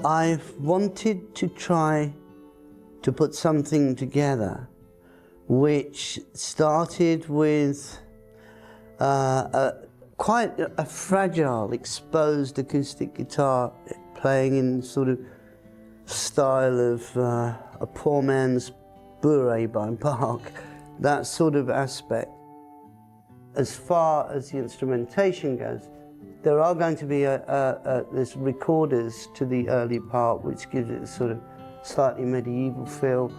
I've wanted to try to put something together which started with quite a fragile, exposed acoustic guitar playing in sort of style of a poor man's bourrée by Bach, that sort of aspect. As far as the instrumentation goes, there are going to be there's recorders to the early part, which gives it a sort of slightly medieval feel.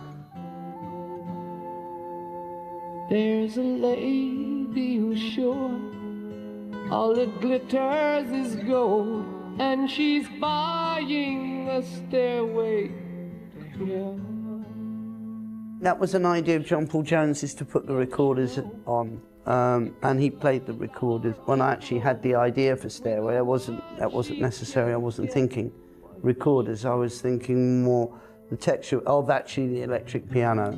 There's a lady who's sure all that glitters is gold, and she's buying a stairway to heaven. That was an idea of John Paul Jones's, to put the recorders on, and he played the recorders. When I actually had the idea for Stairway, that wasn't necessary. I wasn't thinking recorders. I was thinking more the texture of actually the electric piano.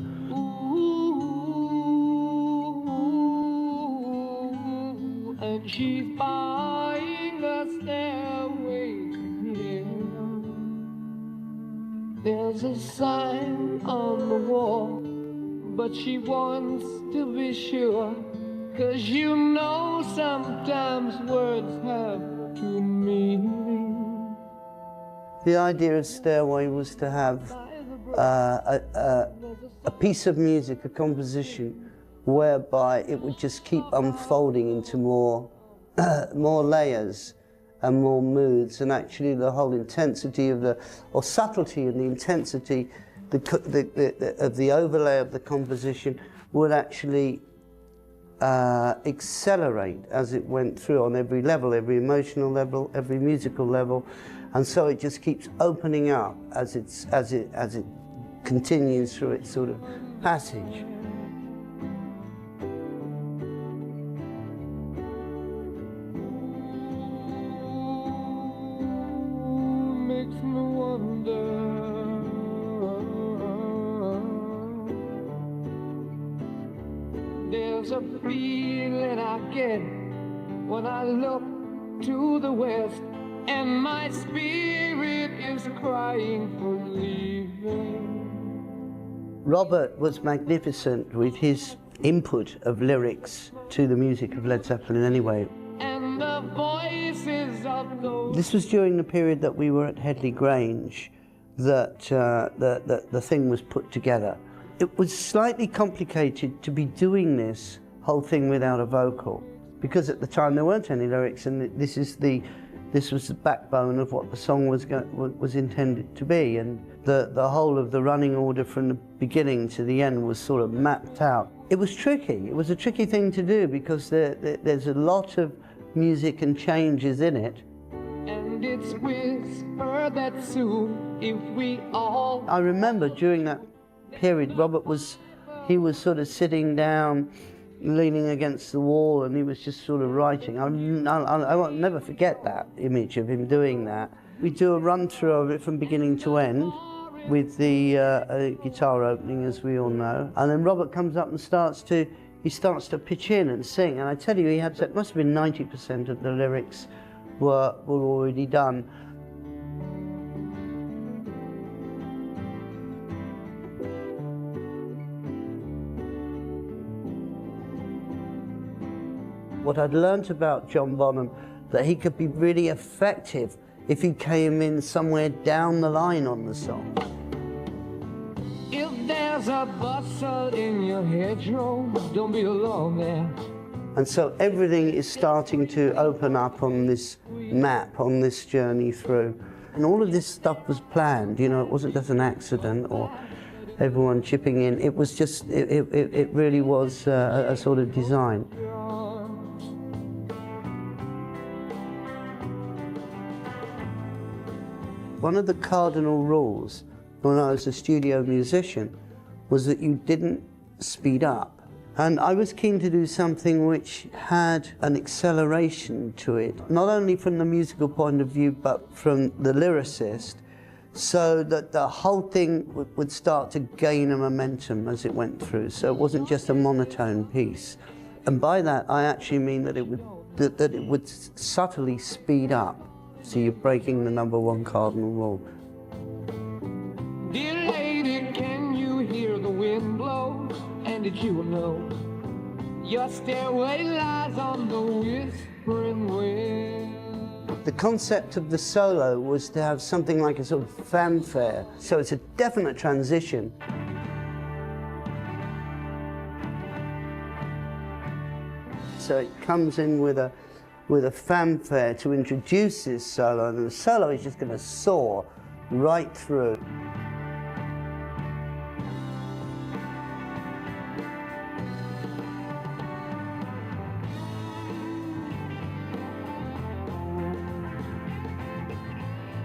And she's buying a stairway to heaven. There's a sign on the wall, but she wants to be sure, 'cause you know sometimes words have two meanings. The idea of Stairway was to have a piece of music, a composition, whereby it would just keep unfolding into more layers and more moods, and actually the whole intensity of or subtlety and the intensity of the overlay of the composition would actually accelerate as it went through on every level, every emotional level, every musical level, and so it just keeps opening up as it continues through its sort of passage. There's a feeling I get when I look to the west, and my spirit is crying for leaving. Robert was magnificent with his input of lyrics to the music of Led Zeppelin anyway. And the voices of those... This was during the period that we were at Headley Grange that the thing was put together. It was slightly complicated to be doing this whole thing without a vocal, because at the time there weren't any lyrics, and this was the backbone of what the song was intended to be, and the whole of the running order from the beginning to the end was sort of mapped out. It was tricky. It was a tricky thing to do because there's a lot of music and changes in it. And it's whispered that soon, if we all... I remember during that period, Robert was sort of sitting down, leaning against the wall, and he was just sort of writing. I will never forget that image of him doing that. We do a run-through of it from beginning to end with the guitar opening, as we all know, and then Robert comes up and starts to pitch in and sing, and I tell you, it must have been 90% of the lyrics were already done. What I'd learnt about John Bonham, that he could be really effective if he came in somewhere down the line on the song. If there's a bustle in your hedgerow, don't be alone there. And so everything is starting to open up on this map, on this journey through. And all of this stuff was planned, you know, it wasn't just an accident or everyone chipping in. It was just, it really was a sort of design. One of the cardinal rules when I was a studio musician was that you didn't speed up. And I was keen to do something which had an acceleration to it, not only from the musical point of view, but from the lyricist, so that the whole thing would start to gain a momentum as it went through. So it wasn't just a monotone piece. And by that, I actually mean that it would subtly speed up. So you're breaking the #1 cardinal rule. minded, you will know your stairway lies on the whispering wind. The concept of the solo was to have something like a sort of fanfare, so it's a definite transition. So it comes in with a fanfare to introduce this solo, and the solo is just going to soar right through.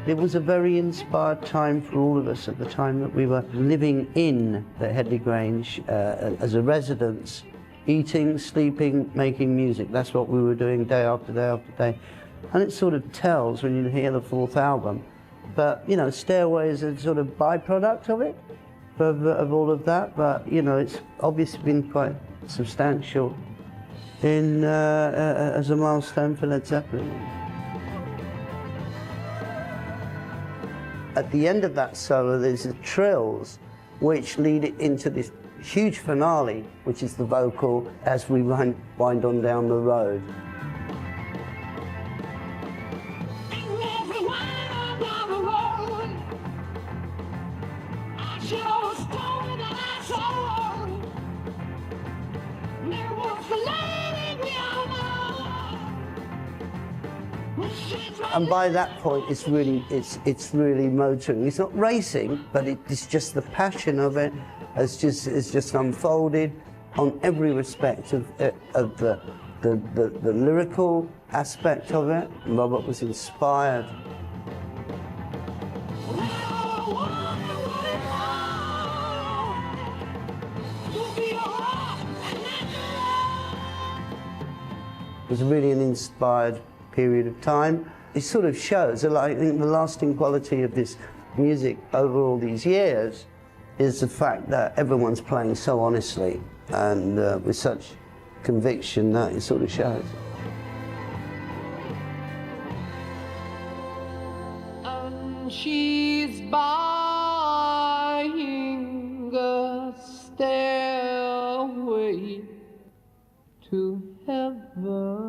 It was a very inspired time for all of us at the time that we were living in the Headley Grange as a residence, eating, sleeping, making music. That's what we were doing day after day after day. And it sort of tells when you hear the fourth album. But, you know, Stairway is a sort of byproduct of it, of all of that. But, you know, it's obviously been quite substantial as a milestone for Led Zeppelin. At the end of that solo, there's the trills, which lead it into this huge finale, which is the vocal as we wind on down the road. And by that point, it's really motoring. It's not racing, but it's just the passion of it has just unfolded on every respect of the lyrical aspect of it. Robert was inspired. It was really an inspired period of time. It sort of shows, I think the lasting quality of this music over all these years is the fact that everyone's playing so honestly and with such conviction that it sort of shows. And she's buying a stairway to heaven.